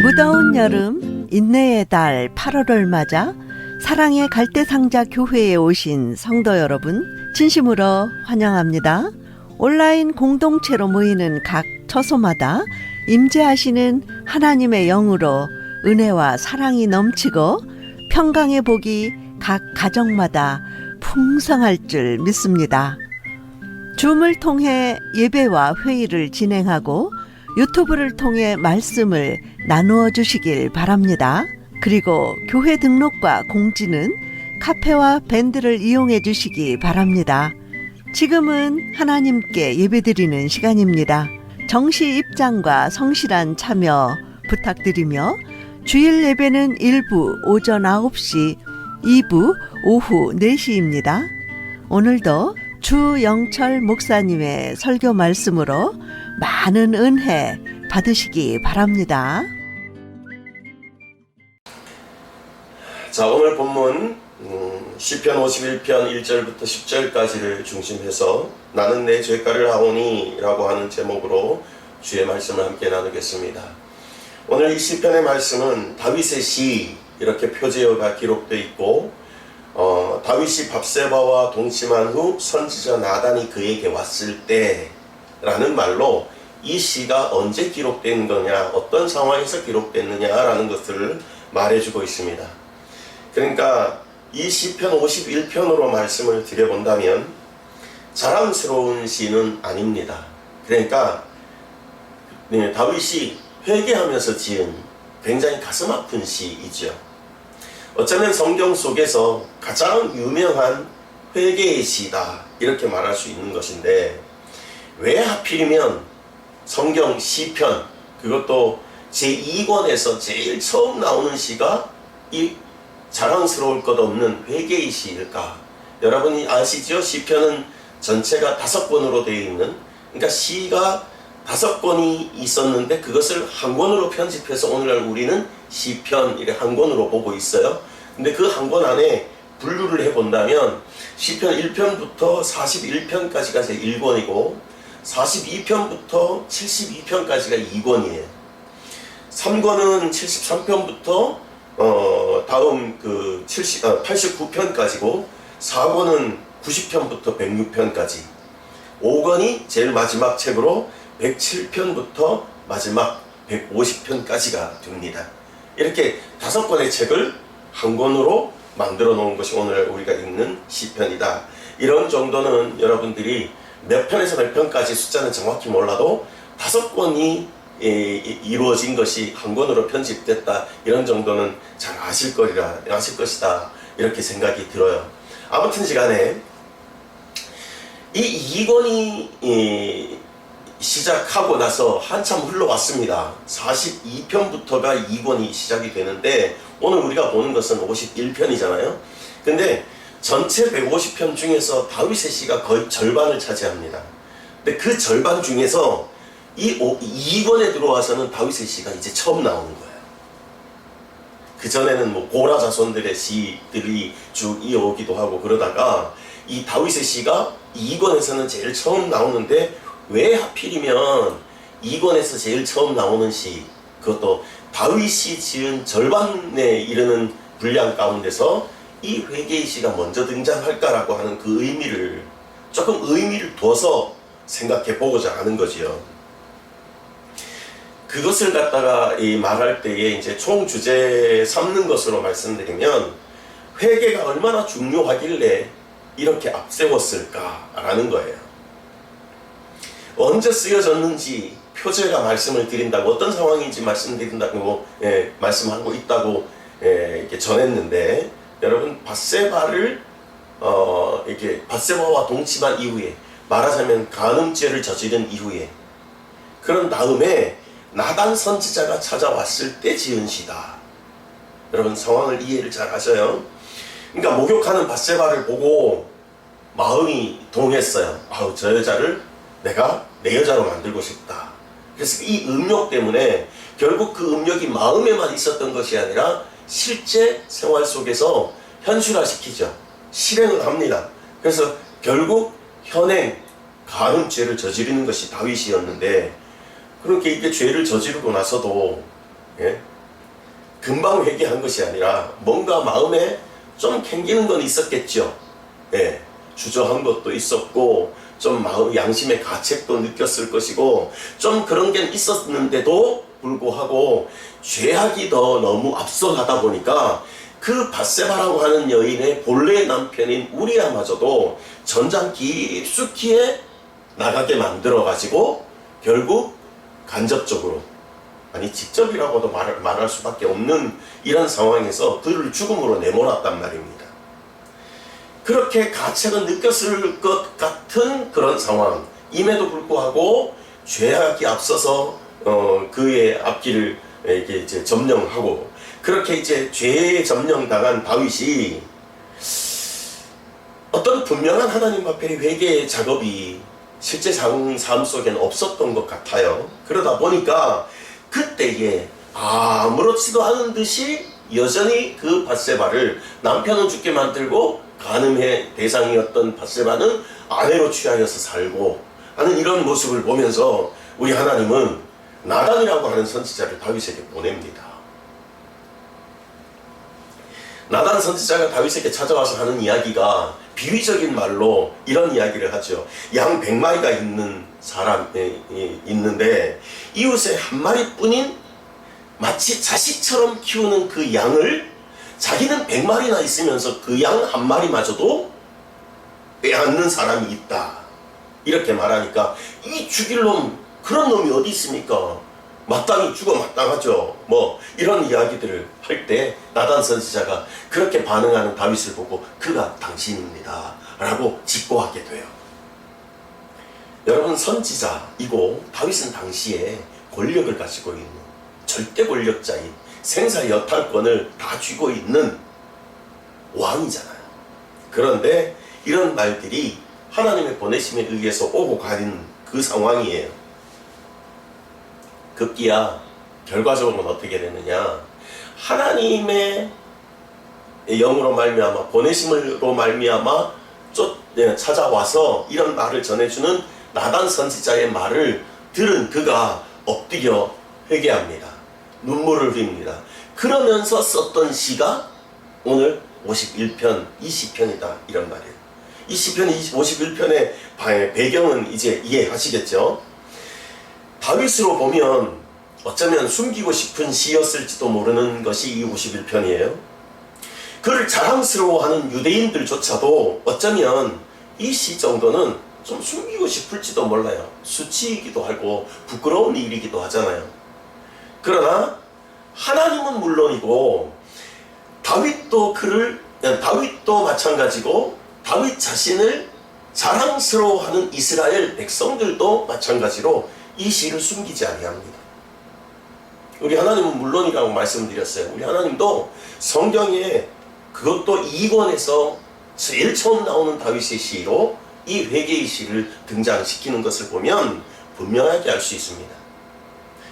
무더운 여름, 인내의 달 8월을 맞아 사랑의 갈대상자 교회에 오신 성도 여러분 진심으로 환영합니다. 온라인 공동체로 모이는 각 처소마다 임재하시는 하나님의 영으로 은혜와 사랑이 넘치고 평강의 복이 각 가정마다 풍성할 줄 믿습니다. 줌을 통해 예배와 회의를 진행하고 유튜브를 통해 말씀을 나누어 주시길 바랍니다. 그리고 교회 등록과 공지는 카페와 밴드를 이용해 주시기 바랍니다. 지금은 하나님께 예배드리는 시간입니다. 정시 입장과 성실한 참여 부탁드리며 주일 예배는 1부 오전 9시, 2부 오후 4시입니다. 오늘도 주영철 목사님의 설교 말씀으로 많은 은혜 받으시기 바랍니다. 자, 오늘 본문 시편 51편 1절부터 10절까지를 중심해서 나는 내 죄가를 하오니 라고 하는 제목으로 주의 말씀을 함께 나누겠습니다. 오늘 이 시편의 말씀은 다윗의 시 이렇게 표제어가 기록되어 있고 다윗이 밧세바와 동침한 후 선지자 나단이 그에게 왔을 때 라는 말로 이 시가 언제 기록된 거냐, 어떤 상황에서 기록됐느냐라는 것들을 말해주고 있습니다. 그러니까 이 시편 51편으로 말씀을 드려본다면 자랑스러운 시는 아닙니다. 그러니까 다윗이 회개하면서 지은 굉장히 가슴 아픈 시이죠. 어쩌면 성경 속에서 가장 유명한 회개의 시다 이렇게 말할 수 있는 것인데, 왜 하필이면 성경 시편, 그것도 제2권에서 제일 처음 나오는 시가 이 자랑스러울 것 없는 회개의 시일까? 여러분이 아시죠? 시편은 전체가 5권으로 되어 있는, 그러니까 시가 5권이 있었는데 그것을 한 권으로 편집해서 오늘날 우리는 시편 이렇게 한 권으로 보고 있어요. 근데 그 한 권 안에 분류를 해본다면 시편 1편부터 41편까지가 제 1권이고 42편부터 72편까지가 2권이에요. 3권은 73편부터 다음 89편까지고 4권은 90편부터 106편까지, 5권이 제일 마지막 책으로 107편부터 마지막 150편까지가 됩니다. 이렇게 5권의 책을 한 권으로 만들어 놓은 것이 오늘 우리가 읽는 시편이다. 이런 정도는 여러분들이 몇 편에서 몇 편까지 숫자는 정확히 몰라도 5권이 이루어진 것이 한 권으로 편집됐다, 이런 정도는 잘 아실 것이다 이렇게 생각이 들어요. 아무튼 시간에 이 2권이 시작하고 나서 한참 흘러왔습니다. 42편부터가 2권이 시작이 되는데 오늘 우리가 보는 것은 51편이잖아요. 근데 전체 150편 중에서 다윗의 시가 거의 절반을 차지합니다. 근데 그 절반 중에서 이 2권에 들어와서는 다윗의 시가 이제 처음 나오는 거예요. 그전에는 뭐 고라 자손들의 시들이 쭉 이어오기도 하고 그러다가 이 다윗의 시가 2권에서는 제일 처음 나오는데, 왜 하필이면 2권에서 제일 처음 나오는 시, 그것도 다윗이 지은 절반에 이르는 분량 가운데서 이 회개의 시가 먼저 등장할까라고 하는 그 의미를 조금 둬서 생각해 보고자 하는 거지요. 그것을 갖다가 말할 때에 이제 총 주제 삼는 것으로 말씀드리면, 회개가 얼마나 중요하길래 이렇게 앞세웠을까라는 거예요. 언제 쓰여졌는지 표제가 말씀을 드린다고, 어떤 상황인지 말씀드린다고 말씀하고 있다고 이렇게 전했는데, 여러분 밧세바를 이렇게 밧세바와 동침한 이후에, 말하자면 간음죄를 저지른 이후에, 그런 다음에 나단 선지자가 찾아왔을 때 지은 시다. 여러분 상황을 이해를 잘 하셔요. 그러니까 목욕하는 밧세바를 보고 마음이 동했어요. 아우, 저 여자를 내가 내 여자로 만들고 싶다. 그래서 이 음욕 때문에 결국 그 음욕이 마음에만 있었던 것이 아니라 실제 생활 속에서 현실화시키죠. 실행을 합니다. 그래서 결국 현행 간음죄를 저지르는 것이 다윗이었는데, 그렇게 이게 죄를 저지르고 나서도 금방 회개한 것이 아니라 뭔가 마음에 좀 캥기는 건 있었겠죠. 예, 주저한 것도 있었고 좀 마음 양심의 가책도 느꼈을 것이고 좀 그런 게 있었는데도 불구하고 죄악이 더 너무 앞서가다 보니까 그 밧세바라고 하는 여인의 본래의 남편인 우리아마저도 전장 깊숙이에 나가게 만들어 가지고 결국 간접적으로, 아니 직접이라고도 말할 수밖에 없는 이런 상황에서 그를 죽음으로 내몰았단 말입니다. 그렇게 가책을 느꼈을 것 같은 그런 상황임에도 불구하고 죄악이 앞서서 그의 앞길을 이제 점령하고, 그렇게 이제 죄에 점령당한 다윗이 어떤 분명한 하나님 앞에 회개의 작업이 실제 삶 속에는 없었던 것 같아요. 그러다 보니까 그때에 아무렇지도 않은 듯이 여전히 그 밧세바를, 남편은 죽게 만들고 간음의 대상이었던 밧세바는 아내로 취하여서 살고 하는 이런 모습을 보면서 우리 하나님은 나단이라고 하는 선지자를 다윗에게 보냅니다. 나단 선지자가 다윗에게 찾아와서 하는 이야기가 비유적인 말로 이런 이야기를 하죠. 양 100마리가 있는 사람이 있는데 이웃에 한 마리뿐인 마치 자식처럼 키우는 그 양을 자기는 100마리나 있으면서 그 양 한 마리마저도 빼앗는 사람이 있다. 이렇게 말하니까 이 죽일 놈, 그런 놈이 어디 있습니까? 마땅히 죽어 마땅하죠. 뭐 이런 이야기들을 할 때 나단 선지자가 그렇게 반응하는 다윗을 보고 그가 당신입니다 라고 직고하게 돼요. 여러분, 선지자이고 다윗은 당시에 권력을 가지고 있는 절대 권력자인, 생사 여탈권을 다 쥐고 있는 왕이잖아요. 그런데 이런 말들이 하나님의 보내심에 의해서 오고 가는 그 상황이에요. 급기야 결과적으로는 어떻게 되느냐, 하나님의 영으로 말미암아, 보내심으로 말미암아 찾아와서 이런 말을 전해주는 나단 선지자의 말을 들은 그가 엎드려 회개합니다. 눈물을 흘립니다. 그러면서 썼던 시가 오늘 51편, 이 시편이다, 이런 말이에요. 이 시편 51편의 배경은 이제 이해하시겠죠? 다윗으로 보면 어쩌면 숨기고 싶은 시였을지도 모르는 것이 이 51편이에요. 그를 자랑스러워하는 유대인들조차도 어쩌면 이 시 정도는 좀 숨기고 싶을지도 몰라요. 수치이기도 하고 부끄러운 일이기도 하잖아요. 그러나 하나님은 물론이고 다윗도 마찬가지고 다윗 자신을 자랑스러워하는 이스라엘 백성들도 마찬가지로 이 시를 숨기지 아니합니다. 우리 하나님은 물론이라고 말씀드렸어요. 우리 하나님도 성경에, 그것도 2권에서 제일 처음 나오는 다윗의 시로 이 회개의 시를 등장시키는 것을 보면 분명하게 알 수 있습니다.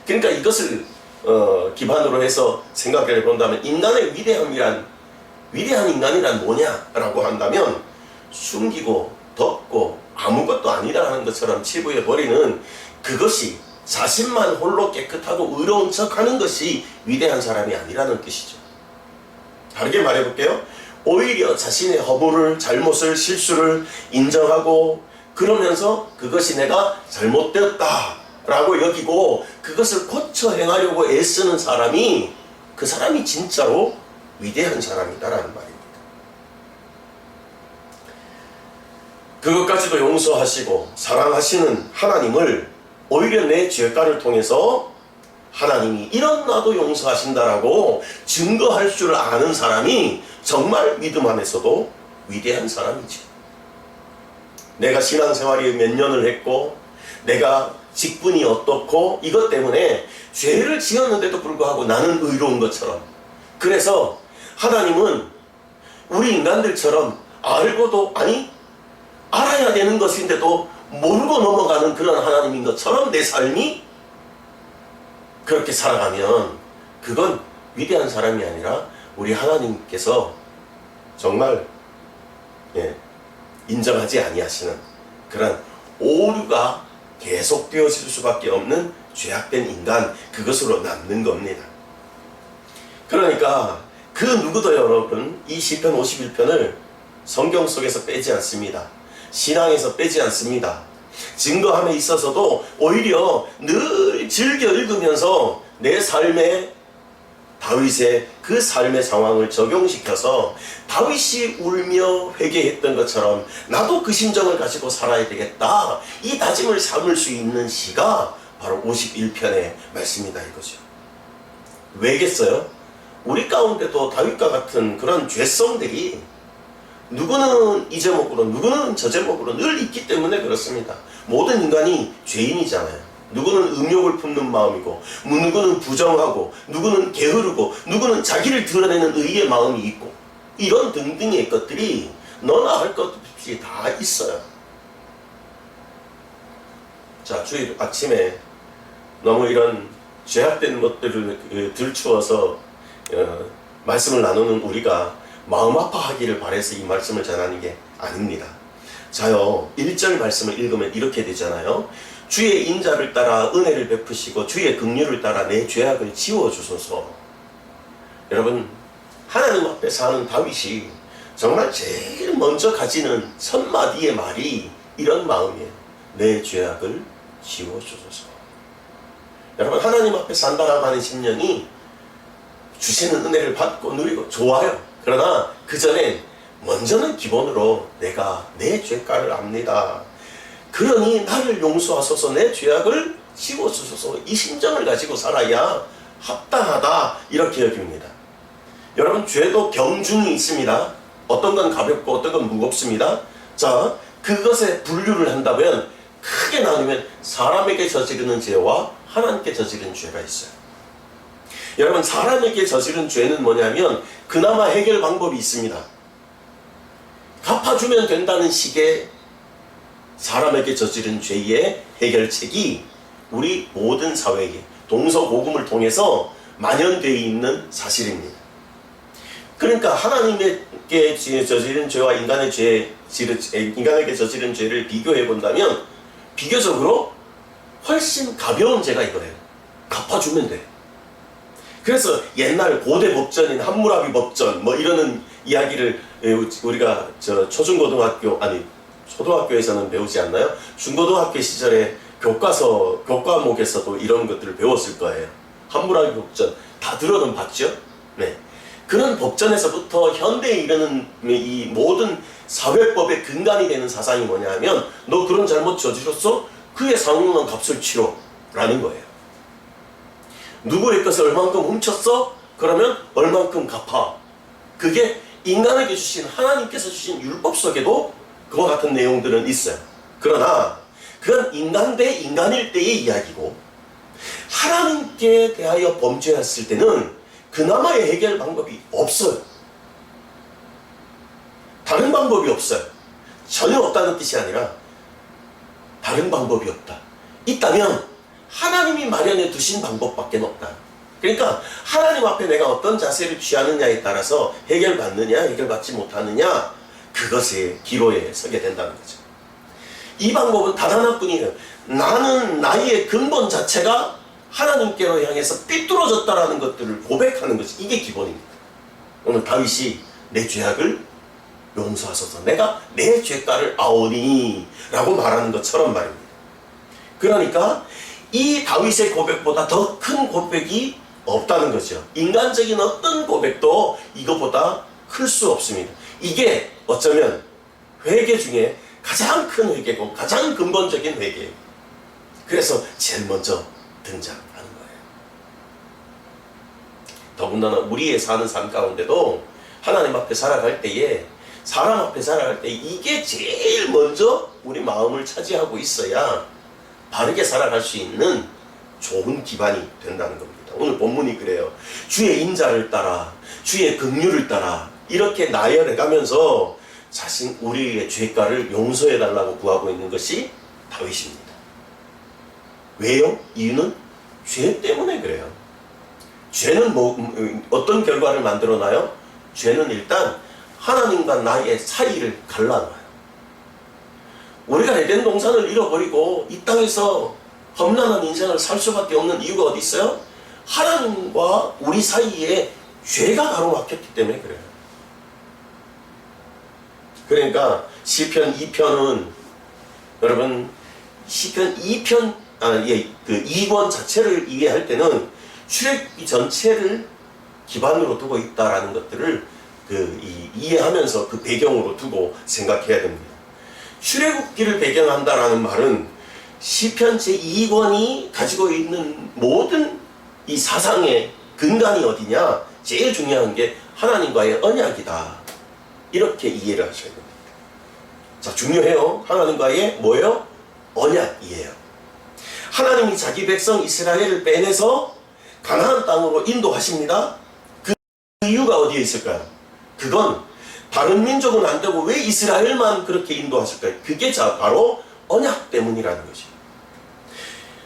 그러니까 이것을 기반으로 해서 생각해 본다면 인간의 위대한 인간이란 뭐냐라고 한다면 숨기고 덮고 아무것도 아니라는 것처럼 치부해버리는 그것이, 자신만 홀로 깨끗하고 의로운 척하는 것이 위대한 사람이 아니라는 뜻이죠. 다르게 말해볼게요. 오히려 자신의 허물을, 잘못을, 실수를 인정하고 그러면서 그것이 내가 잘못되었다 라고 여기고 그것을 고쳐 행하려고 애쓰는 사람이, 그 사람이 진짜로 위대한 사람이다라는 말입니다. 그것까지도 용서하시고 사랑하시는 하나님을 오히려 내 죄가를 통해서 하나님이 이런 나도 용서하신다라고 증거할 줄 아는 사람이 정말 믿음 안에서도 위대한 사람이죠. 내가 신앙생활이 몇 년을 했고 내가 직분이 어떻고 이것 때문에 죄를 지었는데도 불구하고 나는 의로운 것처럼, 그래서 하나님은 우리 인간들처럼 알고도, 아니 알아야 되는 것인데도 모르고 넘어가는 그런 하나님인 것처럼 내 삶이 그렇게 살아가면 그건 위대한 사람이 아니라 우리 하나님께서 정말 인정하지 아니하시는 그런 오류가 계속되어질 수밖에 없는 죄악된 인간, 그것으로 남는 겁니다. 그러니까 그 누구도 여러분 이 시편 51편을 성경 속에서 빼지 않습니다. 신앙에서 빼지 않습니다. 증거함에 있어서도 오히려 늘 즐겨 읽으면서 내 삶에 다윗의 그 삶의 상황을 적용시켜서 다윗이 울며 회개했던 것처럼 나도 그 심정을 가지고 살아야 되겠다. 이 다짐을 삼을 수 있는 시가 바로 51편의 말씀이다 이거죠. 왜겠어요? 우리 가운데도 다윗과 같은 그런 죄성들이 누구는 이 제목으로 누구는 저 제목으로 늘 있기 때문에 그렇습니다. 모든 인간이 죄인이잖아요. 누구는 음욕을 품는 마음이고 누구는 부정하고 누구는 게으르고 누구는 자기를 드러내는 의의 마음이 있고 이런 등등의 것들이 너나 할 것 없이 다 있어요. 자, 주일 아침에 너무 이런 죄악된 것들을 들추어서 말씀을 나누는 우리가 마음 아파하기를 바라서 이 말씀을 전하는 게 아닙니다. 자요, 1절 말씀을 읽으면 이렇게 되잖아요. 주의 인자를 따라 은혜를 베푸시고 주의 긍휼을 따라 내 죄악을 지워주소서. 여러분, 하나님 앞에 사는 다윗이 정말 제일 먼저 가지는 첫 마디의 말이 이런 마음이에요. 내 죄악을 지워주소서. 여러분, 하나님 앞에 산다라고 하는 심령이 주시는 은혜를 받고 누리고 좋아요. 그러나 그 전에 먼저는 기본으로 내가 내 죄가를 압니다. 그러니 나를 용서하소서, 내 죄악을 지워주소서. 이 심정을 가지고 살아야 합당하다 이렇게 여깁니다. 여러분, 죄도 경중이 있습니다. 어떤 건 가볍고 어떤 건 무겁습니다. 자, 그것에 분류를 한다면 크게 나누면 사람에게 저지르는 죄와 하나님께 저지른 죄가 있어요. 여러분, 사람에게 저지른 죄는 뭐냐면 그나마 해결 방법이 있습니다. 갚아주면 된다는 식의 사람에게 저지른 죄의 해결책이 우리 모든 사회에 동서고금을 통해서 만연되어 있는 사실입니다. 그러니까 하나님에게 저지른 죄와 인간에게 저지른 죄를 비교해 본다면 비교적으로 훨씬 가벼운 죄가 이거예요. 갚아주면 돼. 그래서 옛날 고대 법전인 함무라비 법전 뭐 이러는 이야기를 우리가 초등학교에서는 배우지 않나요? 중고등학교 시절에 교과목에서도 이런 것들을 배웠을 거예요. 함무라비 법전 다 들어는 봤죠? 네. 그런 법전에서부터 현대에 이르는 이 모든 사회법의 근간이 되는 사상이 뭐냐 하면 너 그런 잘못 저질렀어? 그에 상응한 값을 치러라는 거예요. 누구의 것을 얼만큼 훔쳤어? 그러면 얼만큼 갚아. 그게 인간에게 주신 하나님께서 주신 율법 속에도 그와 같은 내용들은 있어요. 그러나 그건 인간 대 인간일 때의 이야기고 하나님께 대하여 범죄했을 때는 그나마의 해결 방법이 없어요. 다른 방법이 없어요. 전혀 없다는 뜻이 아니라 다른 방법이 없다. 있다면 하나님이 마련해 두신 방법밖에 없다. 그러니까 하나님 앞에 내가 어떤 자세를 취하느냐에 따라서 해결받느냐 해결받지 못하느냐 그것의 기로에 서게 된다는 거죠. 이 방법은 단 하나뿐이에요. 나는 나의 근본 자체가 하나님께로 향해서 삐뚤어졌다라는 것들을 고백하는 것이 이게 기본입니다. 오늘 다윗이 내 죄악을 용서하소서 내가 내 죄가를 아오니 라고 말하는 것처럼 말입니다. 그러니까 이 다윗의 고백보다 더 큰 고백이 없다는 거죠. 인간적인 어떤 고백도 이것보다 클 수 없습니다. 이게 어쩌면 회개 중에 가장 큰 회개고 가장 근본적인 회개예요. 그래서 제일 먼저 등장하는 거예요. 더군다나 우리의 사는 삶 가운데도 하나님 앞에 살아갈 때에 사람 앞에 살아갈 때 이게 제일 먼저 우리 마음을 차지하고 있어야 바르게 살아갈 수 있는 좋은 기반이 된다는 겁니다. 오늘 본문이 그래요. 주의 인자를 따라 주의 긍휼을 따라 이렇게 나열해 가면서 자신 우리의 죄가를 용서해 달라고 구하고 있는 것이 다윗입니다. 왜요? 이유는 죄 때문에 그래요. 죄는 어떤 결과를 만들어놔요? 죄는 일단 하나님과 나의 사이를 갈라놔요. 우리가 에덴 동산을 잃어버리고 이 땅에서 험난한 인생을 살 수밖에 없는 이유가 어디 있어요? 하나님과 우리 사이에 죄가 가로막혔기 때문에 그래요. 그러니까 시편 2편은 여러분 시편 2편 그 2권 자체를 이해할 때는 출애굽기 전체를 기반으로 두고 있다라는 것들을 이해하면서 그 배경으로 두고 생각해야 됩니다. 출애굽기를 배경한다라는 말은 시편 제2권이 가지고 있는 모든 이 사상의 근간이 어디냐? 제일 중요한 게 하나님과의 언약이다. 이렇게 이해를 하셔야 됩니다. 자, 중요해요. 하나님과의 뭐예요? 언약이에요. 하나님이 자기 백성 이스라엘을 빼내서 가나안 땅으로 인도하십니다. 그 이유가 어디에 있을까요? 그건 다른 민족은 안 되고 왜 이스라엘만 그렇게 인도하실까요? 그게 바로 언약 때문이라는 것이에요.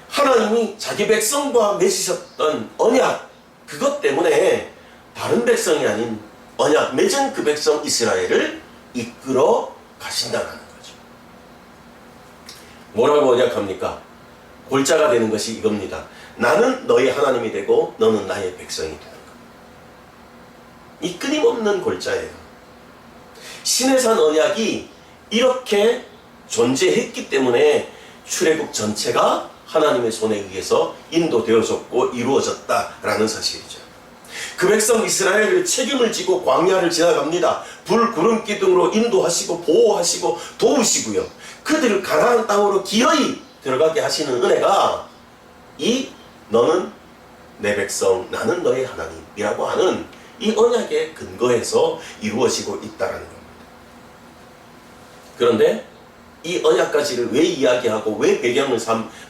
하나님이 자기 백성과 맺으셨던 언약, 그것 때문에 다른 백성이 아닌 언약 맺은 그 백성 이스라엘을 이끌어 가신다는 거죠. 뭐라고 언약합니까? 골자가 되는 것이 이겁니다. 나는 너의 하나님이 되고 너는 나의 백성이 되는 것. 이 끊임없는 골자예요. 시내산 언약이 이렇게 존재했기 때문에 출애굽 전체가 하나님의 손에 의해서 인도되어졌고 이루어졌다라는 사실이죠. 그 백성 이스라엘을 책임을 지고 광야를 지나갑니다. 불, 구름, 기둥으로 인도하시고 보호하시고 도우시고요. 그들을 가나안 땅으로 기어이 들어가게 하시는 은혜가 이 너는 내 백성 나는 너의 하나님이라고 하는 이 언약의 근거에서 이루어지고 있다는 겁니다. 그런데 이 언약까지를 왜 이야기하고 왜 배경을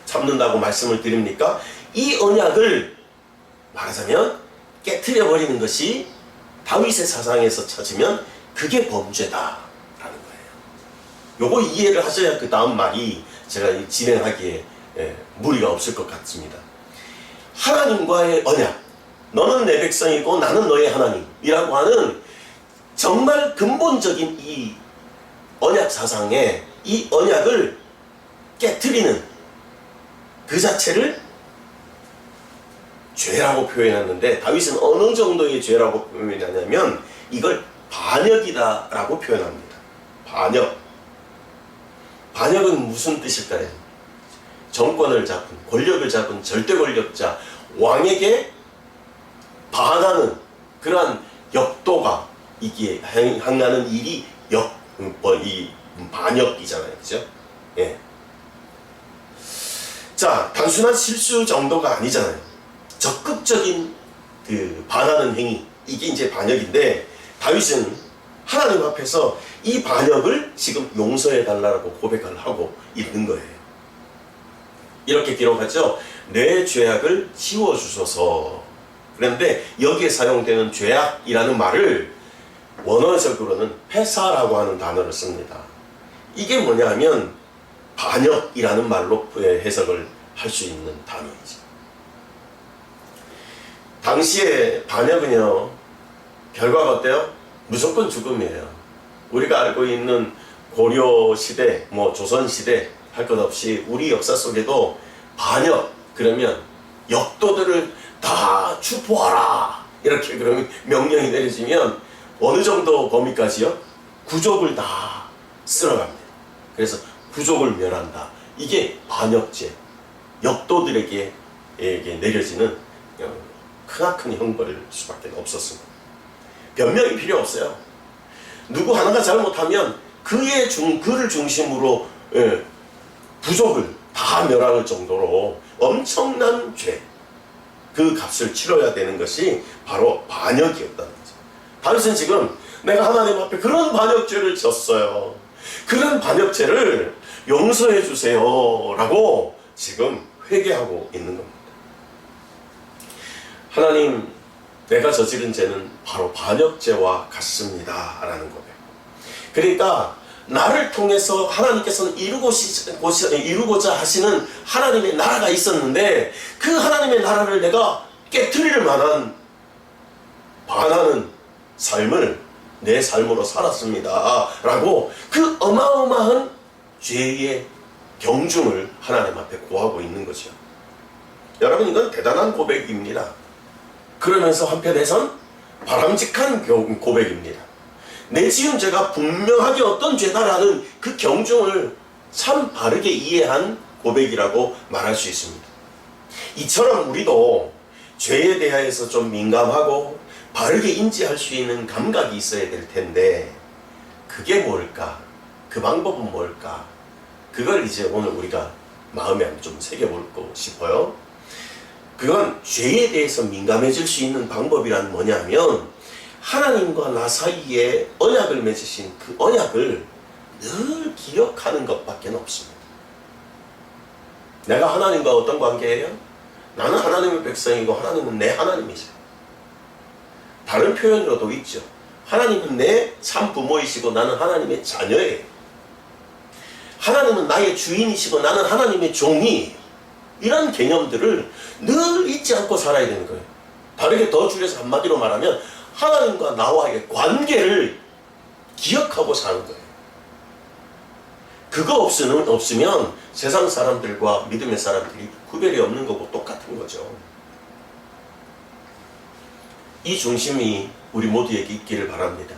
삼는다고 말씀을 드립니까? 이 언약을 말하자면 깨트려 버리는 것이 다윗의 사상에서 찾으면 그게 범죄다라는 거예요. 요거 이해를 하셔야 그 다음 말이 제가 진행하기에 무리가 없을 것 같습니다. 하나님과의 언약, 너는 내 백성이고 나는 너의 하나님이라고 하는 정말 근본적인 이 언약 사상에 이 언약을 깨트리는 그 자체를 죄라고 표현했는데 다윗은 어느 정도의 죄라고 표현하냐면 이걸 반역이다 라고 표현합니다. 반역. 반역은 무슨 뜻일까요? 정권을 잡은, 권력을 잡은 절대 권력자, 왕에게 반하는 그러한 역도가 이게 행하는 일이 이 반역이잖아요. 그죠? 예. 자, 단순한 실수 정도가 아니잖아요. 적극적인 그 반하는 행위, 이게 이제 반역인데 다윗은 하나님 앞에서 이 반역을 지금 용서해 달라고 고백을 하고 있는 거예요. 이렇게 기록하죠. 내 죄악을 지워주소서. 그런데 여기에 사용되는 죄악이라는 말을 원어적으로는 회사라고 하는 단어를 씁니다. 이게 뭐냐 하면 반역이라는 말로 해석을 할 수 있는 단어이죠. 당시에 반역은요, 결과가 어때요? 무조건 죽음이에요. 우리가 알고 있는 고려 시대, 조선 시대 할 것 없이 우리 역사 속에도 반역, 그러면 역도들을 다 추포하라! 이렇게 그러면 명령이 내려지면 어느 정도 범위까지요? 구족을 다 쓸어갑니다. 그래서 구족을 멸한다. 이게 반역죄, 역도들에게 내려지는 크나큰 형벌일 수밖에 없었습니다. 변명이 필요 없어요. 누구 하나가 잘못하면 그를 중심으로 부족을 다 멸할 정도로 엄청난 죄, 그 값을 치러야 되는 것이 바로 반역이었다는 거죠. 다윗은 지금 내가 하나님 앞에 그런 반역죄를 졌어요. 그런 반역죄를 용서해 주세요 라고 지금 회개하고 있는 겁니다. 하나님, 내가 저지른 죄는 바로 반역죄와 같습니다 라는 고백. 그러니까 나를 통해서 하나님께서는 이루고자 하시는 하나님의 나라가 있었는데 그 하나님의 나라를 내가 깨트릴 만한 반하는 삶을 내 삶으로 살았습니다 라고 그 어마어마한 죄의 경중을 하나님 앞에 고하고 있는 거죠. 여러분, 이건 대단한 고백입니다. 그러면서 한편에선 바람직한 고백입니다. 내 지은 죄가 분명하게 어떤 죄다라는 그 경중을 참 바르게 이해한 고백이라고 말할 수 있습니다. 이처럼 우리도 죄에 대해서 좀 민감하고 바르게 인지할 수 있는 감각이 있어야 될 텐데 그게 뭘까? 그 방법은 뭘까? 그걸 이제 오늘 우리가 마음에 좀 새겨보고 싶어요. 그건 죄에 대해서 민감해질 수 있는 방법이란 뭐냐면 하나님과 나 사이에 언약을 맺으신 그 언약을 늘 기억하는 것밖에 없습니다. 내가 하나님과 어떤 관계예요? 나는 하나님의 백성이고 하나님은 내 하나님이죠. 다른 표현으로도 있죠. 하나님은 내 참 부모이시고 나는 하나님의 자녀예요. 하나님은 나의 주인이시고 나는 하나님의 종이에요. 이런 개념들을 늘 잊지 않고 살아야 되는 거예요. 다르게 더 줄여서 한마디로 말하면 하나님과 나와의 관계를 기억하고 사는 거예요. 그거 없으면 세상 사람들과 믿음의 사람들이 구별이 없는 거고 똑같은 거죠. 이 중심이 우리 모두에게 있기를 바랍니다.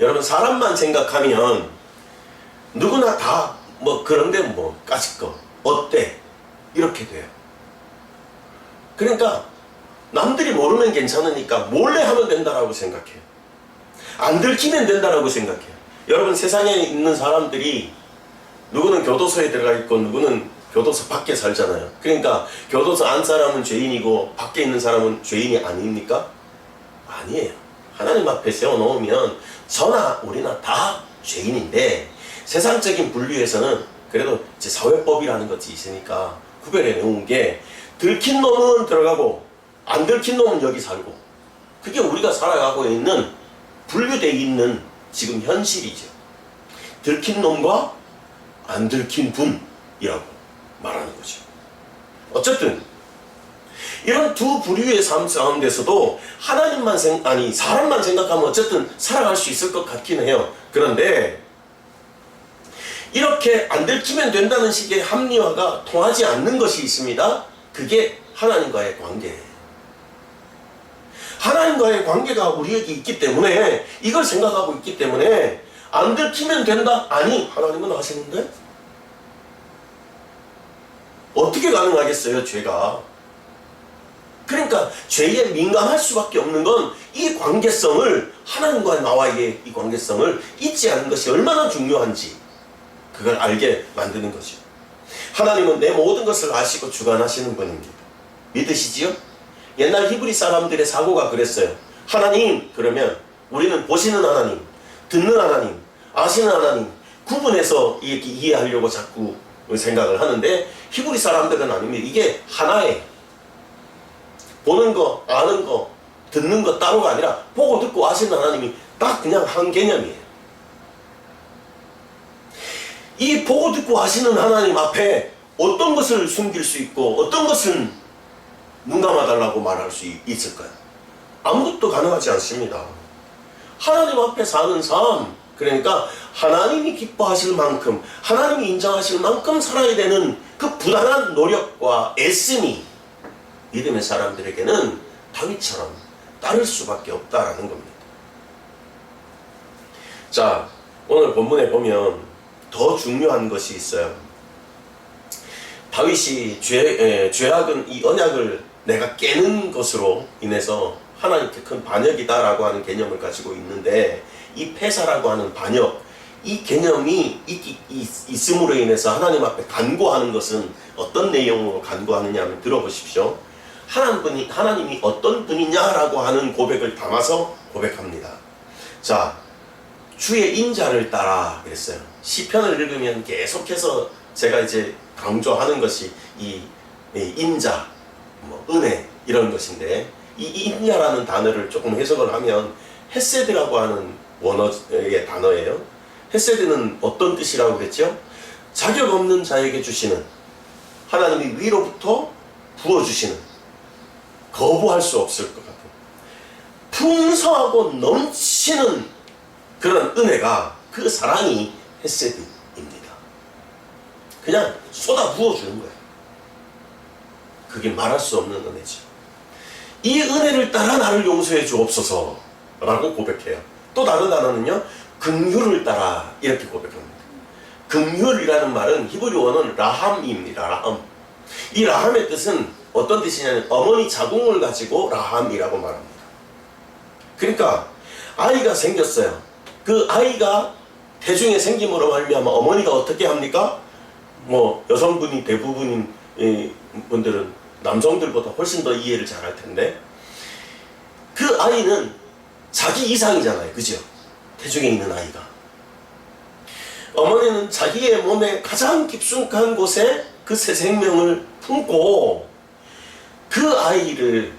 여러분, 사람만 생각하면 누구나 다 뭐 그런데 뭐 까짓거 어때? 이렇게 돼요. 그러니까 남들이 모르면 괜찮으니까 몰래 하면 된다라고 생각해요. 안 들키면 된다라고 생각해요. 여러분, 세상에 있는 사람들이 누구는 교도소에 들어가 있고 누구는 교도소 밖에 살잖아요. 그러니까 교도소 안 사람은 죄인이고 밖에 있는 사람은 죄인이 아닙니까? 아니에요. 하나님 앞에 세워놓으면 저나 우리나 다 죄인인데 세상적인 분류에서는 그래도 이제 사회법이라는 것이 있으니까 구별해 놓은 게 들킨 놈은 들어가고 안 들킨 놈은 여기 살고, 그게 우리가 살아가고 있는 분류되어 있는 지금 현실이죠. 들킨 놈과 안 들킨 분이라고 말하는 거죠. 어쨌든 이런 두 부류의 삶 가운데서도 사람만 생각하면 어쨌든 살아갈 수 있을 것 같긴 해요. 그런데 이렇게 안 들키면 된다는 식의 합리화가 통하지 않는 것이 있습니다. 그게 하나님과의 관계예요. 하나님과의 관계가 우리에게 있기 때문에, 이걸 생각하고 있기 때문에 안 들키면 된다? 아니, 하나님은 하시는데 어떻게 가능하겠어요, 죄가. 그러니까 죄에 민감할 수밖에 없는 건 이 관계성을, 하나님과 나와의 이 관계성을 잊지 않는 것이 얼마나 중요한지 그걸 알게 만드는 거죠. 하나님은 내 모든 것을 아시고 주관하시는 분입니다. 믿으시지요? 옛날 히브리 사람들의 사고가 그랬어요. 하나님, 그러면 우리는 보시는 하나님, 듣는 하나님, 아시는 하나님 구분해서 이렇게 이해하려고 자꾸 생각을 하는데 히브리 사람들은 아닙니다. 이게 하나예요. 보는 거, 아는 거, 듣는 거 따로가 아니라 보고 듣고 아시는 하나님이 딱 그냥 한 개념이에요. 이 보고 듣고 아시는 하나님 앞에 어떤 것을 숨길 수 있고 어떤 것은 눈 감아달라고 말할 수 있을까요? 아무것도 가능하지 않습니다. 하나님 앞에 사는 삶, 그러니까 하나님이 기뻐하실 만큼, 하나님이 인정하실 만큼 살아야 되는 그 부단한 노력과 애씀이 믿음의 사람들에게는 다윗처럼 따를 수밖에 없다라는 겁니다. 자, 오늘 본문에 보면 더 중요한 것이 있어요. 다윗이 죄악은 이 언약을 내가 깨는 것으로 인해서 하나님께 큰 반역이다라고 하는 개념을 가지고 있는데, 이 패사라고 하는 반역, 이 개념이 있음으로 인해서 하나님 앞에 간구하는 것은 어떤 내용으로 간구하느냐 하면 들어보십시오. 하나님이 어떤 분이냐라고 하는 고백을 담아서 고백합니다. 자, 주의 인자를 따라 그랬어요. 시편을 읽으면 계속해서 제가 이제 강조하는 것이 이 인자, 은혜 이런 것인데, 이 인자라는 단어를 조금 해석을 하면 헤세드라고 하는 원어의 단어예요. 헤세드는 어떤 뜻이라고 그랬죠? 자격 없는 자에게 주시는, 하나님이 위로부터 부어주시는, 거부할 수 없을 것 같아요. 풍성하고 넘치는 그런 은혜가, 그 사랑이 헤세드입니다. 그냥 쏟아 부어주는 거예요. 그게 말할 수 없는 은혜죠. 이 은혜를 따라 나를 용서해 주옵소서 라고 고백해요. 또 다른 단어는요, 긍휼을 따라 이렇게 고백합니다. 긍휼이라는 말은 히브리어는 라함입니다. 라함. 이 라함의 뜻은 어떤 뜻이냐면 어머니 자궁을 가지고 라함이라고 말합니다. 그러니까 아이가 생겼어요. 그 아이가 태중에 생김으로 말미암아 어머니가 어떻게 합니까? 뭐 여성분이 대부분인 분들은 남성들보다 훨씬 더 이해를 잘할 텐데, 그 아이는 자기 이상이잖아요. 그죠? 태중에 있는 아이가. 어머니는 자기의 몸의 가장 깊숙한 곳에 그 새 생명을 품고 그 아이를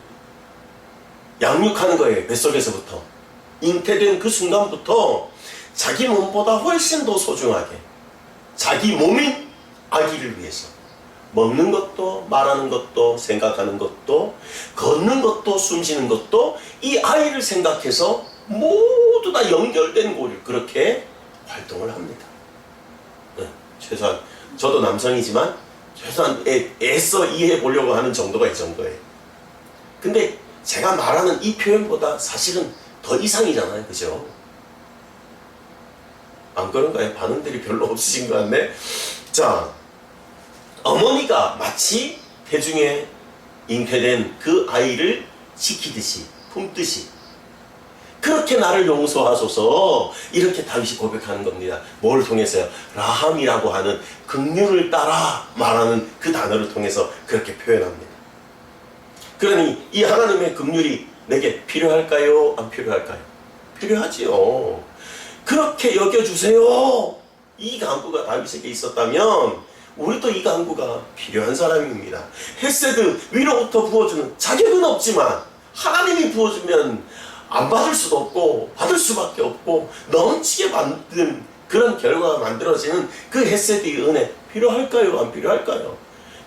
양육하는 거예요. 뱃속에서부터. 잉태된 그 순간부터 자기 몸보다 훨씬 더 소중하게 자기 몸인 아기를 위해서 먹는 것도, 말하는 것도, 생각하는 것도, 걷는 것도, 숨쉬는 것도 이 아이를 생각해서 모두 다 연결된 고리를 그렇게 활동을 합니다. 네, 최소한 저도 남성이지만 최소한 애써 이해해 보려고 하는 정도가 이 정도예요. 근데 제가 말하는 이 표현보다 사실은 더 이상이잖아요. 그죠? 안 그런가요? 반응들이 별로 없으신 것 같네. 자, 어머니가 마치 태중에 잉태된 그 아이를 지키듯이, 품듯이 그렇게 나를 용서하소서 이렇게 다윗이 고백하는 겁니다. 뭘 통해서요? 라함이라고 하는 긍휼을 따라 말하는 그 단어를 통해서 그렇게 표현합니다. 그러니 이 하나님의 긍휼이 내게 필요할까요? 안 필요할까요? 필요하지요. 그렇게 여겨주세요. 이 간구가 다윗에게 있었다면 우리도 이 간구가 필요한 사람입니다. 헤세드, 위로부터 부어주는 자격은 없지만 하나님이 부어주면 안 받을 수도 없고 받을 수밖에 없고 넘치게 만든 그런 결과가 만들어지는 그 헤세드의 은혜 필요할까요? 안 필요할까요?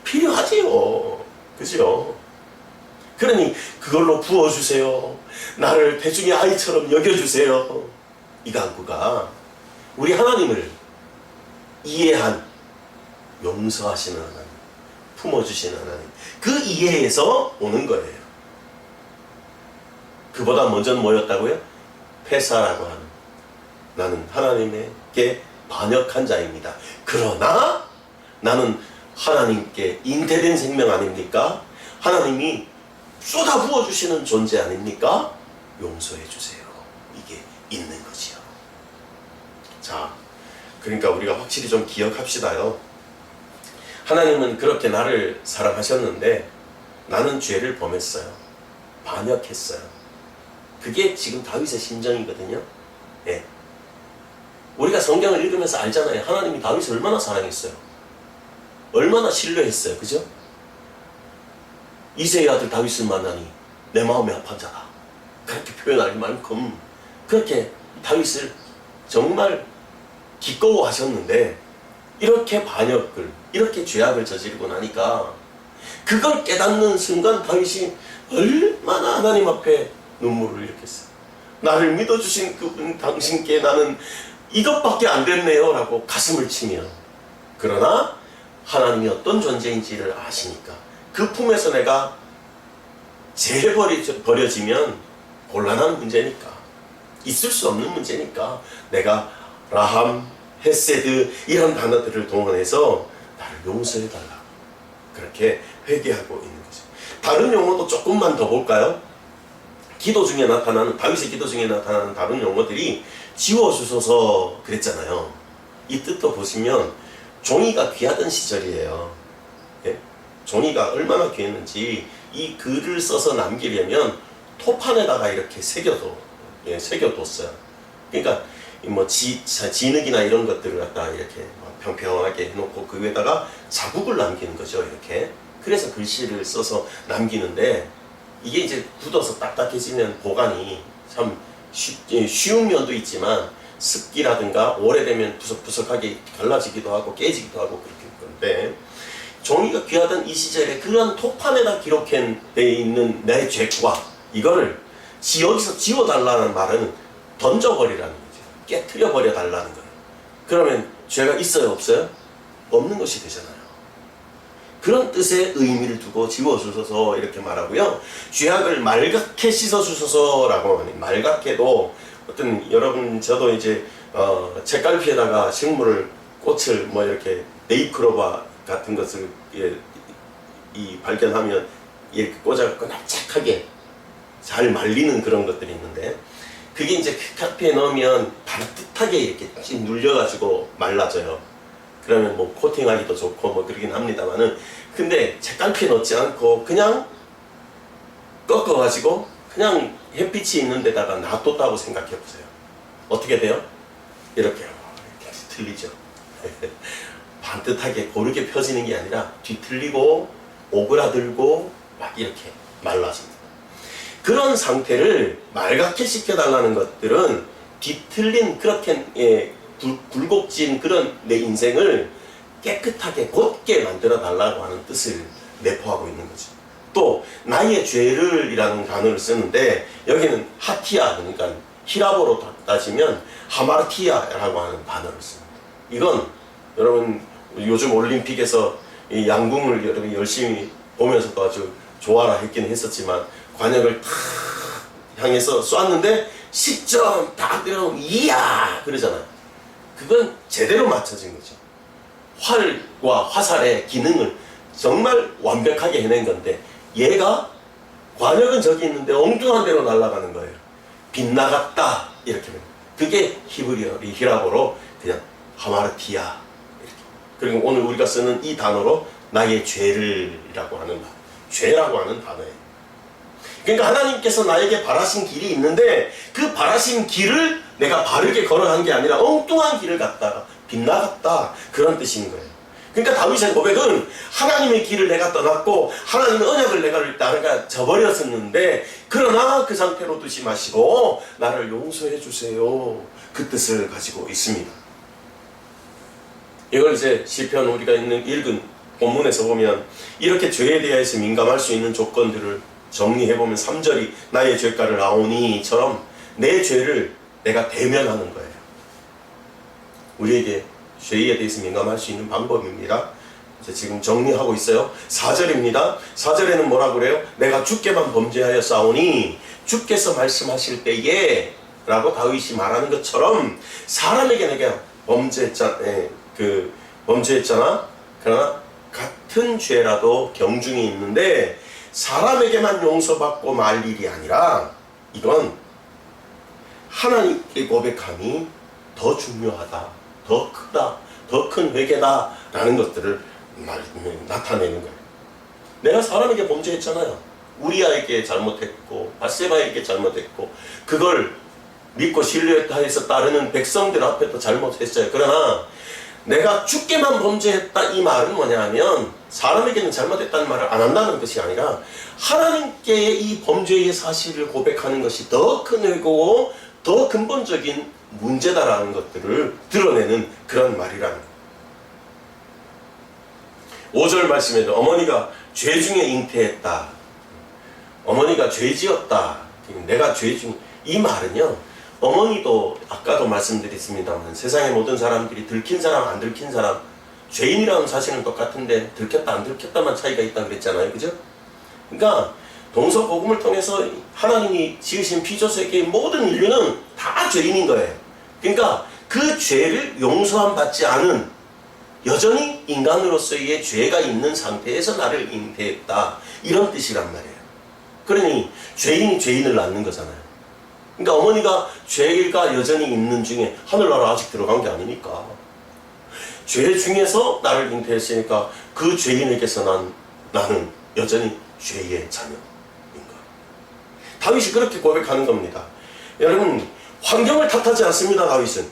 필요하지요. 그죠? 그러니 그걸로 부어주세요. 나를 태중의 아이처럼 여겨주세요. 이 간구가 우리 하나님을 이해한, 용서하시는 하나님, 품어주시는 하나님, 그 이해에서 오는 거예요. 그보다 먼저는 뭐였다고요? 페사라고 하는, 나는 하나님께 반역한 자입니다. 그러나 나는 하나님께 잉태된 생명 아닙니까? 하나님이 쏟아 부어주시는 존재 아닙니까? 용서해 주세요. 이게 있는 거지요. 자, 그러니까 우리가 확실히 좀 기억합시다요. 하나님은 그렇게 나를 사랑하셨는데 나는 죄를 범했어요. 반역했어요. 그게 지금 다윗의 심정이거든요. 예. 우리가 성경을 읽으면서 알잖아요. 하나님이 다윗을 얼마나 사랑했어요. 얼마나 신뢰했어요. 그죠? 이새의 아들 다윗을 만나니 내 마음이 아픈 자다. 그렇게 표현할 만큼 그렇게 다윗을 정말 기꺼워하셨는데 이렇게 반역을, 이렇게 죄악을 저지르고 나니까 그걸 깨닫는 순간 다윗이 얼마나 하나님 앞에 눈물을 일으켰어요. 나를 믿어주신 그분 당신께 나는 이것밖에 안 됐네요 라고 가슴을 치며, 그러나 하나님이 어떤 존재인지를 아시니까 그 품에서 내가 버려지면 곤란한 문제니까, 있을 수 없는 문제니까 내가 라함, 헤세드 이런 단어들을 동원해서 나를 용서해달라고 그렇게 회개하고 있는 거죠. 다른 용어도 조금만 더 볼까요? 기도 중에 나타나는, 다윗의 기도 중에 나타나는 다른 용어들이 지워주소서 그랬잖아요. 이 뜻도 보시면 종이가 귀하던 시절이에요. 예? 종이가 얼마나 귀했는지 이 글을 써서 남기려면 토판에다가 이렇게 새겨뒀어요. 그러니까 뭐 진흙이나 이런 것들을 갖다 이렇게 평평하게 해놓고 그 위에다가 자국을 남기는 거죠. 이렇게. 그래서 글씨를 써서 남기는데 이게 이제 굳어서 딱딱해지면 보관이 참 쉬운 면도 있지만 습기라든가 오래되면 부석부석하게 갈라지기도 하고 깨지기도 하고 그렇게 건데, 종이가 귀하던 이 시절에 그런 토판에다 기록해 있는 내 죄과 이거를 여기서 지워달라는 말은 던져버리라는 거죠. 깨트려 버려 달라는 거예요. 그러면 죄가 있어요, 없어요? 없는 것이 되잖아요. 그런 뜻의 의미를 두고 지워주소서 이렇게 말하고요. 죄악을 말갛게 씻어주소서라고 하니, 말갛게도 어떤, 여러분 저도 이제 책갈피에다가 식물을, 꽃을 뭐 이렇게 네잎클로버 같은 것을 발견하면 이렇게 꽂아갖고 납작하게 잘 말리는 그런 것들이 있는데, 그게 이제 카피에 넣으면 반듯하게 이렇게 쭉 눌려가지고 말라져요. 그러면 뭐 코팅하기도 좋고 뭐 그러긴 합니다만은, 근데 책갈피에 넣지 않고 그냥 꺾어가지고 그냥 햇빛이 있는 데다가 놔뒀다고 생각해 보세요. 어떻게 돼요? 이렇게 뒤틀리죠. 반듯하게 고르게 펴지는 게 아니라 뒤틀리고 오그라들고 막 이렇게 말라집니다. 그런 상태를 말갛게 시켜달라는 것들은 뒤틀린, 그렇게 굴곡진 그런 내 인생을 깨끗하게 곧게 만들어 달라고 하는 뜻을 내포하고 있는 거죠. 또 나의 죄를 이라는 단어를 쓰는데, 여기는 하티아, 그러니까 히라보로 따지면 하마르티아라고 하는 단어를 씁니다. 이건 여러분 요즘 올림픽에서 이 양궁을 여러분 열심히 보면서도 아주 좋아라 했긴 했었지만, 관역을 탁 향해서 쐈는데 10점 딱 들어오면 이야 그러잖아요. 그건 제대로 맞춰진 거죠. 활과 화살의 기능을 정말 완벽하게 해낸 건데, 얘가 관역은 저기 있는데 엉뚱한 데로 날아가는 거예요. 빗나갔다 이렇게. 그게 히라보로 그냥 하마르티아 이렇게. 그리고 오늘 우리가 쓰는 이 단어로 나의 죄를이라고 하는, 죄라고 하는 단어예요. 그러니까 하나님께서 나에게 바라신 길이 있는데, 그 바라신 길을 내가 바르게 걸어간 게 아니라 엉뚱한 길을 갔다가 빗나갔다, 그런 뜻인 거예요. 그러니까 다윗의 고백은 하나님의 길을 내가 떠났고 하나님의 언약을 내가 저버렸었는데, 그러나 그 상태로 두지 마시고 나를 용서해 주세요, 그 뜻을 가지고 있습니다. 이걸 이제 시편 우리가 읽은 본문에서 보면, 이렇게 죄에 대해서 민감할 수 있는 조건들을 정리해보면 3절이 나의 죄가를 아오니처럼 내 죄를 내가 대면하는 거예요. 우리에게 죄에 대해서 민감할 수 있는 방법입니다. 이제 지금 정리하고 있어요. 4절입니다. 4절에는 뭐라고 그래요? 내가 주께만 범죄하여 싸우니, 주께서 말씀하실 때에 라고 다윗이 말하는 것처럼 사람에게 내가 범죄했잖아. 그러나 같은 죄라도 경중이 있는데 사람에게만 용서받고 말 일이 아니라, 이건 하나님께 고백함이 더 중요하다, 더 크다, 더 큰 회개다 라는 것들을 나타내는 거예요. 내가 사람에게 범죄했잖아요. 우리아에게 잘못했고 바세바에게 잘못했고, 그걸 믿고 신뢰해서 따르는 백성들 앞에도 잘못했어요. 그러나 내가 주께만 범죄했다, 이 말은 뭐냐 하면, 사람에게는 잘못했다는 말을 안 한다는 것이 아니라 하나님께 이 범죄의 사실을 고백하는 것이 더 큰 회고고 더 근본적인 문제다라는 것들을 드러내는 그런 말이라는 거예요. 5절 말씀에도 어머니가 죄 중에 잉태했다, 어머니가 죄 지었다, 내가 죄 중, 이 말은요, 어머니도 아까도 말씀드렸습니다만 세상의 모든 사람들이 들킨 사람 안 들킨 사람, 죄인이라는 사실은 똑같은데 들켰다 안 들켰다만 차이가 있다 그랬잖아요. 그죠? 그러니까 동서 복음을 통해서 하나님이 지으신 피조세계의 모든 인류는 다 죄인인 거예요. 그러니까 그 죄를 용서함 받지 않은, 여전히 인간으로서의 죄가 있는 상태에서 나를 잉태했다, 이런 뜻이란 말이에요. 그러니 죄인이 죄인을 낳는 거잖아요. 그러니까 어머니가 죄가 여전히 있는 중에 하늘나라 아직 들어간 게 아니니까, 죄 중에서 나를 잉태했으니까 그 죄인에게서 나는 여전히 죄의 자녀인 거예요. 다윗이 그렇게 고백하는 겁니다. 여러분, 환경을 탓하지 않습니다. 다윗은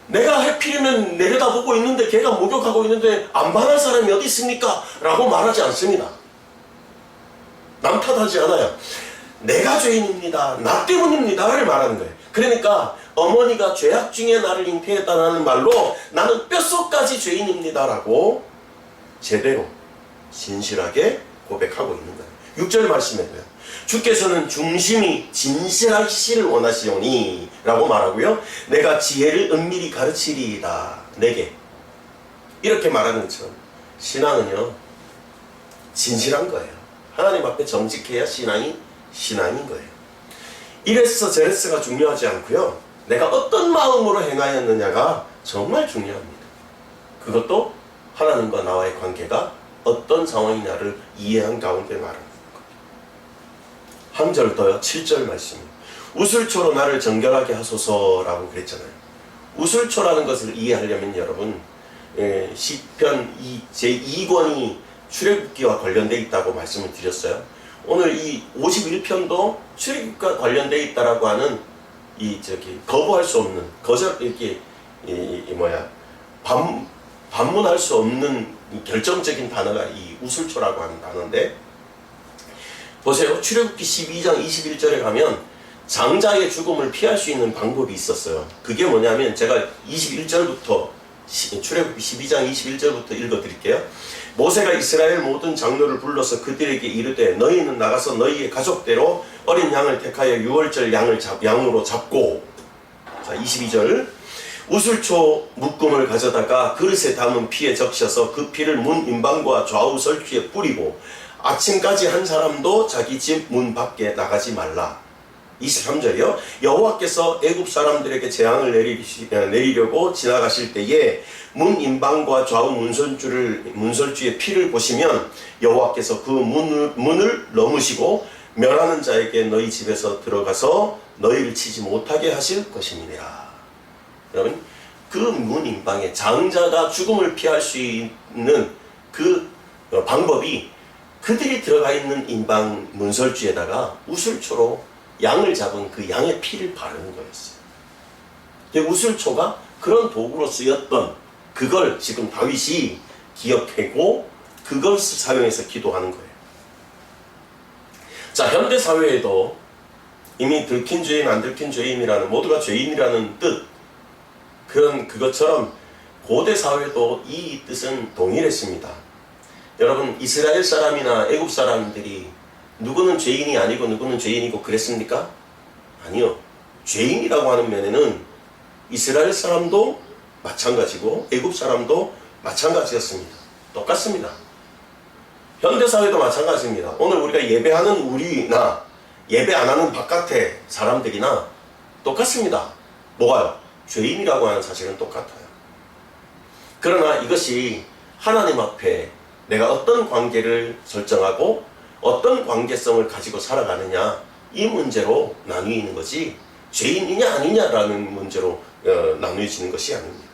내가 해필이면 내려다보고 있는데, 걔가 목욕하고 있는데 안 반할 사람이 어디 있습니까? 라고 말하지 않습니다. 남 탓하지 않아요. 내가 죄인입니다, 나 때문입니다를 말하는 거예요. 그러니까 어머니가 죄악 중에 나를 잉태했다는 말로 나는 뼛속까지 죄인입니다라고 제대로 진실하게 고백하고 있는 거예요. 6절 말씀에도요, 주께서는 중심이 진실하시를 원하시오니 라고 말하고요, 내가 지혜를 은밀히 가르치리이다, 내게, 이렇게 말하는 것처럼 신앙은요, 진실한 거예요. 하나님 앞에 정직해야 신앙인 거예요. 이래서 저래서가 중요하지 않고요. 내가 어떤 마음으로 행하였느냐가 정말 중요합니다. 그것도 하나님과 나와의 관계가 어떤 상황이냐를 이해한 가운데 말하는 거예요. 한 절 더요. 7절 말씀입니다. 우슬초로 나를 정결하게 하소서라고 그랬잖아요. 우슬초라는 것을 이해하려면 여러분, 시편 제2권이 출애굽기와 관련되어 있다고 말씀을 드렸어요. 오늘 이 51편도 출애굽기와 관련되어 있다라고 하는 거부할 수 없는, 반문할 수 없는 결정적인 단어가 이 우슬초라고 하는 단어인데, 보세요. 출애굽기 12장 21절에 가면 장자의 죽음을 피할 수 있는 방법이 있었어요. 그게 뭐냐면 제가 21절부터 출애굽기 12장 21절부터 읽어드릴게요. 모세가 이스라엘 모든 장로를 불러서 그들에게 이르되 너희는 나가서 너희의 가족대로 어린 양을 택하여 유월절 양으로 잡고, 자 22절, 우슬초 묶음을 가져다가 그릇에 담은 피에 적셔서 그 피를 문 인방과 좌우 설주에 뿌리고 아침까지 한 사람도 자기 집 문 밖에 나가지 말라. 23절이요. 여호와께서 애굽 사람들에게 재앙을 내리려고 지나가실 때에 문 인방과 좌우 문설주의 피를 보시면 여호와께서 그 문을 넘으시고 멸하는 자에게 너희 집에서 들어가서 너희를 치지 못하게 하실 것이니라. 여러분, 그 문 인방에 장자가 죽음을 피할 수 있는 그 방법이 그들이 들어가 있는 인방 문설주에다가 우슬초로 양을 잡은 그 양의 피를 바르는 거였어요. 우슬초가 그런 도구로 쓰였던 그걸 지금 다윗이 기억하고 그걸 사용해서 기도하는 거예요. 자, 현대 사회에도 이미 들킨 죄인 안 들킨 죄인이라는, 모두가 죄인이라는 뜻, 그것처럼 고대 사회도 이 뜻은 동일했습니다. 여러분, 이스라엘 사람이나 애굽 사람들이 누구는 죄인이 아니고 누구는 죄인이고 그랬습니까? 아니요. 죄인이라고 하는 면에는 이스라엘 사람도 마찬가지고 애굽 사람도 마찬가지였습니다. 똑같습니다. 현대사회도 마찬가지입니다. 오늘 우리가 예배하는 우리나 예배 안 하는 바깥의 사람들이나 똑같습니다. 뭐가요? 죄인이라고 하는 사실은 똑같아요. 그러나 이것이 하나님 앞에 내가 어떤 관계를 설정하고 어떤 관계성을 가지고 살아가느냐, 이 문제로 나뉘는 거지 죄인이냐 아니냐라는 문제로 나누어지는 것이 아닙니다.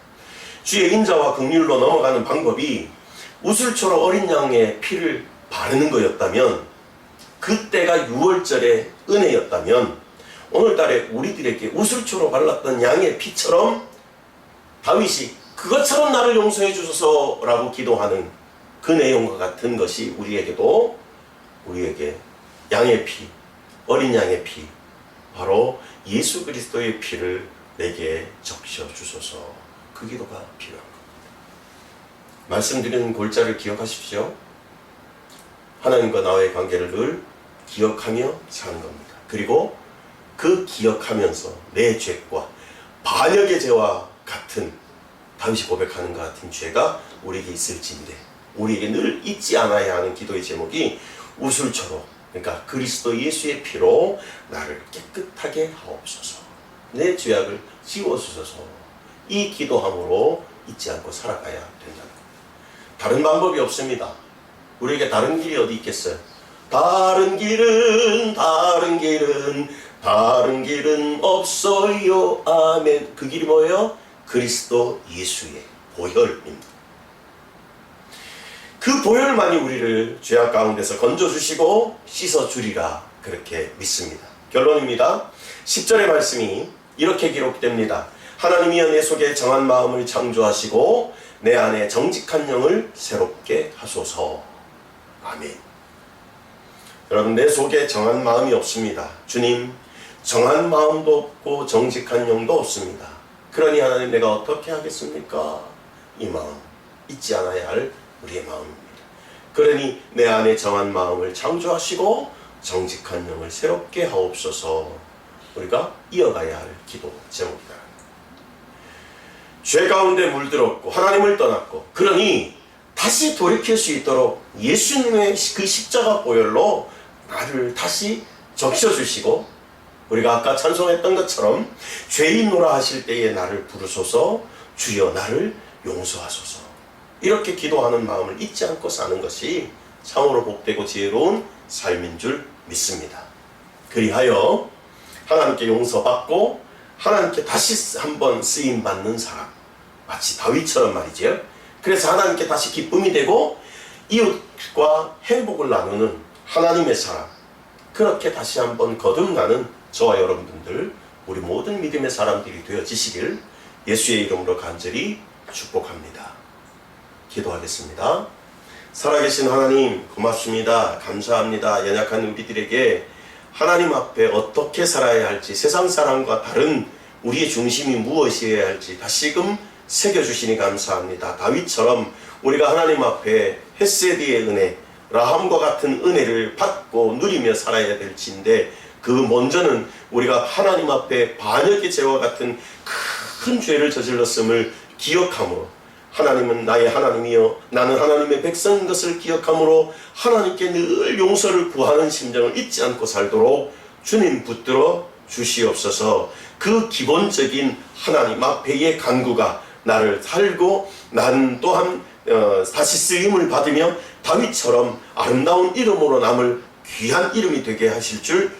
주의 인자와 긍휼로 넘어가는 방법이 우슬초로 어린 양의 피를 바르는 거였다면, 그때가 유월절의 은혜였다면, 오늘날에 우리들에게 우슬초로 발랐던 양의 피처럼 다윗이 그것처럼 나를 용서해 주소서라고 기도하는 그 내용과 같은 것이 우리에게 양의 피, 어린 양의 피, 바로 예수 그리스도의 피를 내게 적셔 주소서, 그 기도가 필요한 겁니다. 말씀드리는 골자를 기억하십시오. 하나님과 나와의 관계를 늘 기억하며 사는 겁니다. 그리고 그 기억하면서 내 죄과 반역의 죄와 같은, 다윗이 고백하는 것 같은 죄가 우리에게 있을진데 우리에게 늘 잊지 않아야 하는 기도의 제목이 우슬초로, 그러니까 그리스도 예수의 피로 나를 깨끗하게 하옵소서, 내 죄악을 지워주소서, 이 기도함으로 잊지 않고 살아가야 된다는 겁니다. 다른 방법이 없습니다. 우리에게 다른 길이 어디 있겠어요? 다른 길은 없어요. 아멘. 그 길이 뭐예요? 그리스도 예수의 보혈입니다. 그 보혈만이 우리를 죄악 가운데서 건져주시고 씻어주리라, 그렇게 믿습니다. 결론입니다. 10절의 말씀이 이렇게 기록됩니다. 하나님이여 내 속에 정한 마음을 창조하시고 내 안에 정직한 영을 새롭게 하소서. 아멘. 여러분, 내 속에 정한 마음이 없습니다. 주님, 정한 마음도 없고 정직한 영도 없습니다. 그러니 하나님, 내가 어떻게 하겠습니까? 이 마음 잊지 않아야 할 우리의 마음입니다. 그러니 내 안에 정한 마음을 창조하시고 정직한 영을 새롭게 하옵소서, 우리가 이어가야 할 기도 제목이다. 죄 가운데 물들었고 하나님을 떠났고, 그러니 다시 돌이킬 수 있도록 예수님의 그 십자가 보혈로 나를 다시 적셔주시고, 우리가 아까 찬송했던 것처럼 죄인노라 하실 때에 나를 부르소서, 주여 나를 용서하소서, 이렇게 기도하는 마음을 잊지 않고 사는 것이 참으로 복되고 지혜로운 삶인 줄 믿습니다. 그리하여 하나님께 용서받고 하나님께 다시 한번 쓰임받는 사람, 마치 다윗처럼 말이죠. 그래서 하나님께 다시 기쁨이 되고 이웃과 행복을 나누는 하나님의 사람, 그렇게 다시 한번 거듭나는 저와 여러분들, 우리 모든 믿음의 사람들이 되어지시길 예수의 이름으로 간절히 축복합니다. 기도하겠습니다. 살아계신 하나님, 고맙습니다. 감사합니다. 연약한 우리들에게 하나님 앞에 어떻게 살아야 할지, 세상 사람과 다른 우리의 중심이 무엇이어야 할지 다시금 새겨주시니 감사합니다. 다윗처럼 우리가 하나님 앞에 헤세드의 은혜, 라함과 같은 은혜를 받고 누리며 살아야 될지인데, 그 먼저는 우리가 하나님 앞에 반역의 죄와 같은 큰 죄를 저질렀음을 기억함으로, 하나님은 나의 하나님이요 나는 하나님의 백성인 것을 기억함으로 하나님께 늘 용서를 구하는 심정을 잊지 않고 살도록 주님 붙들어 주시옵소서. 그 기본적인 하나님 앞에의 간구가 나를 살고 난 또한 다시 쓰임을 받으며 다윗처럼 아름다운 이름으로 남을 귀한 이름이 되게 하실 줄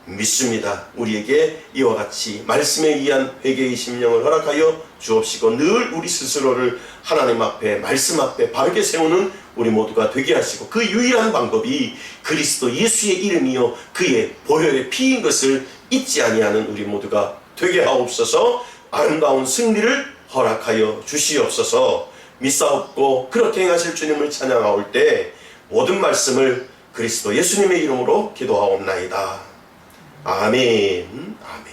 믿습니다. 우리에게 이와 같이 말씀에 의한 회개의 심령을 허락하여 주옵시고, 늘 우리 스스로를 하나님 앞에, 말씀 앞에 바르게 세우는 우리 모두가 되게 하시고, 그 유일한 방법이 그리스도 예수의 이름이요 그의 보혈의 피인 것을 잊지 아니하는 우리 모두가 되게 하옵소서. 아름다운 승리를 허락하여 주시옵소서. 믿사옵고 그렇게 행하실 주님을 찬양하올 때 모든 말씀을 그리스도 예수님의 이름으로 기도하옵나이다. 아멘. 아멘.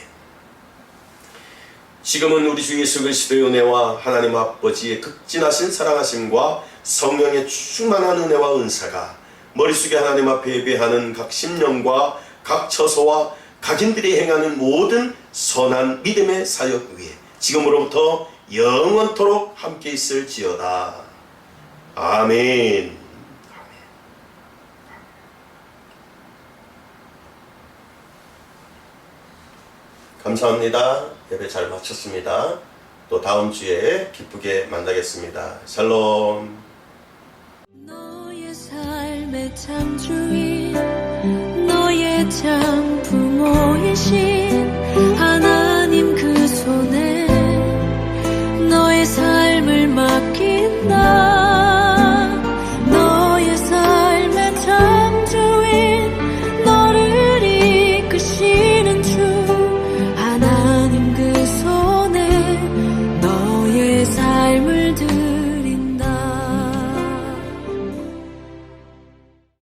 지금은 우리 주 예수 그리스도의 은혜와 하나님 아버지의 극진하신 사랑하심과 성령의 충만한 은혜와 은사가 머릿속에 하나님 앞에 예배하는 각 심령과 각 처소와 각인들이 행하는 모든 선한 믿음의 사역 위에 지금으로부터 영원토록 함께 있을지어다. 아멘. 감사합니다. 예배 잘 마쳤습니다. 또 다음 주에 기쁘게 만나겠습니다. 샬롬. 너의 삶의 창조인 너의 참 부모이신